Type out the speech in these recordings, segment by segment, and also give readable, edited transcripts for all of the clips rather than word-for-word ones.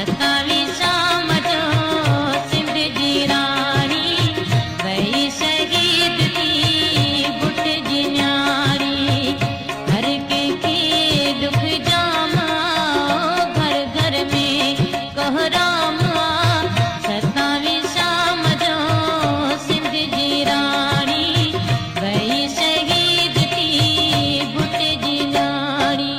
सतावी शाम जो सिंध जी राणी वही शहीद थी बुट जी न्याणी हर कंहिंखे दुख जाम घर घर में कोहराम सतावी शाम जो सिंध जी राणी वही शहीद थी बुट जी न्याणी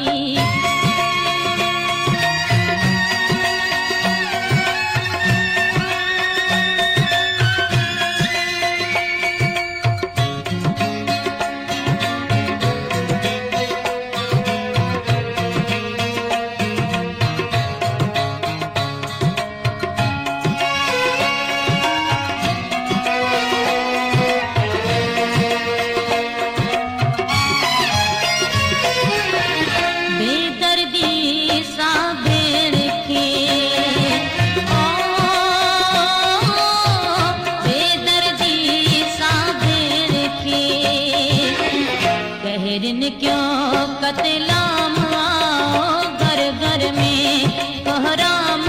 बेदर्दी सा भेड़ खे बेदर्दी सा भेड़ खे कहरन क्यों कतलाम घर घर में कोहराम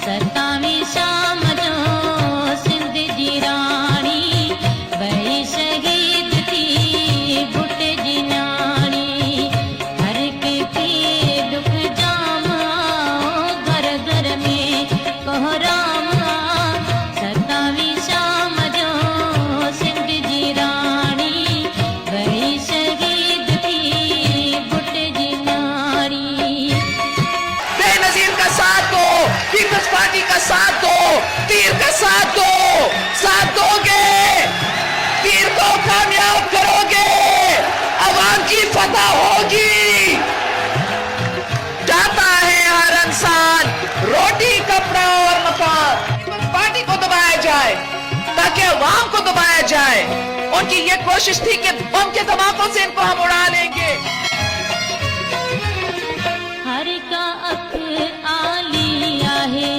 सतावी शाम जो सिंध जी राणी वही शहीद थी बुट जी न्याणी हर कंहिंखे दुख जाम घर घर में कोहराम सतावी शाम जो सिंध जी राणी वही शहीद थी बुट जी न्याणी बेनजीर का साथ दो, पीपल्स पार्टी का साथ दो, तीर का साथ दोगे, तीर को कामयाब करोगे, अवाम की फतह होगी। चाहता है हर इंसान रोटी कपड़ा और मकान। पीपल्स पार्टी को दबाया जाए ताकि अवाम को दबाया जाए। उनकी ये कोशिश थी कि बम के धमाकों से इनको हम उड़ा लेंगे। हर का अख आली आहे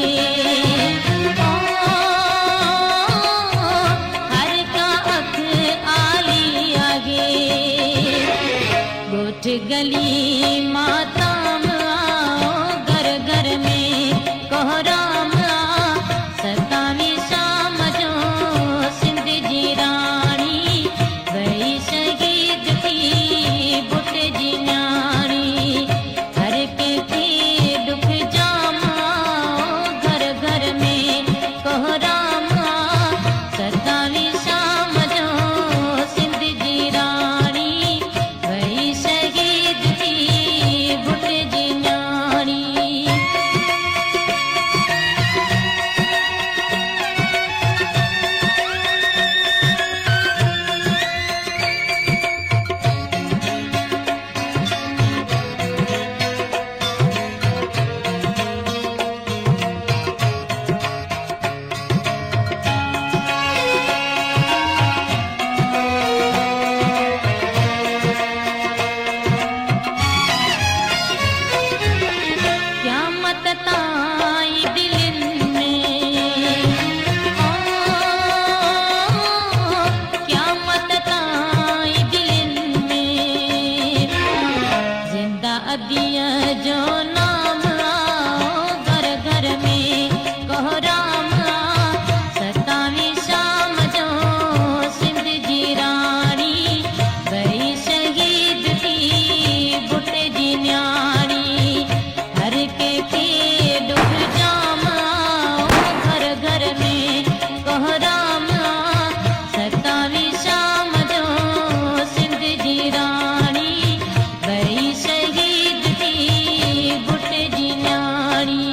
हर का अख आली आहे ॻोठ गली माताम घर घर में कोहराम सतावी शाम जो सिंध जी राणी वही शहीद थी बुट जी न्याणी हर कंहिंखे दुख जाम घर घर में कोहराम सतावी शाम जो सिंध जी राणी वही शहीद थी बुट जी न्याणी क़यामत ताईं दिलनि में क़यामत ताईं दिलनि में ज़िंदा अदीअ जो नाम घर घर में कोहराम सतावी शाम जो सिंध जी राणी वही शहीद थी बुट जी न्याणी हर कंहिंखे दुख जाम घर घर में कोहराम सतावी शाम जो सिंध जी राणी वही शहीद थी बुट जी न्याणी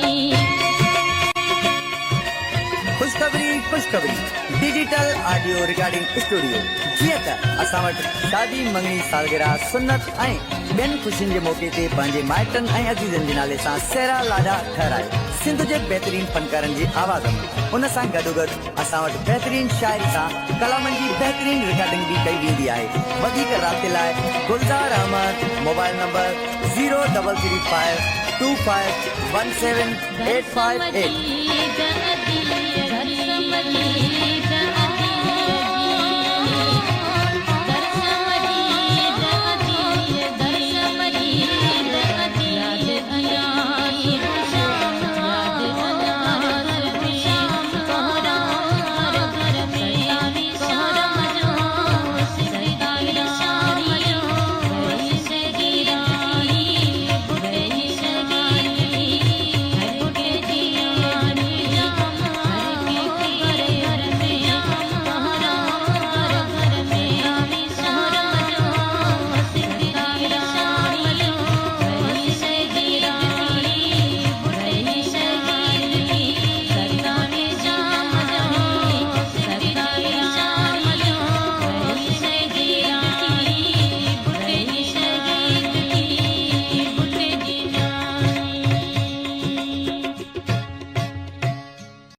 खुशखबरी डिजिटल ऑडियो रिकॉर्डिंग स्टूडियो जीअं त असां वटि शादी मंगणी सालगिरह सुन्नत ऐं ॿियनि ख़ुशियुनि जे मौके ते पंहिंजे माइटनि ऐं अज़ीज़नि जे नाले सां सेरा लाॾा ठहराए सिंध जे बहितरीन फनकारनि जी आवाज़ में उन सां गॾोगॾु असां वटि बहितरीन शाइरी सां कलामनि जी बहितरीन रिकॉर्डिंग भी कई वेंदी आहे वधीक राब्ते लाइ गुलज़ार अहमद मोबाइल नंबर 0352517858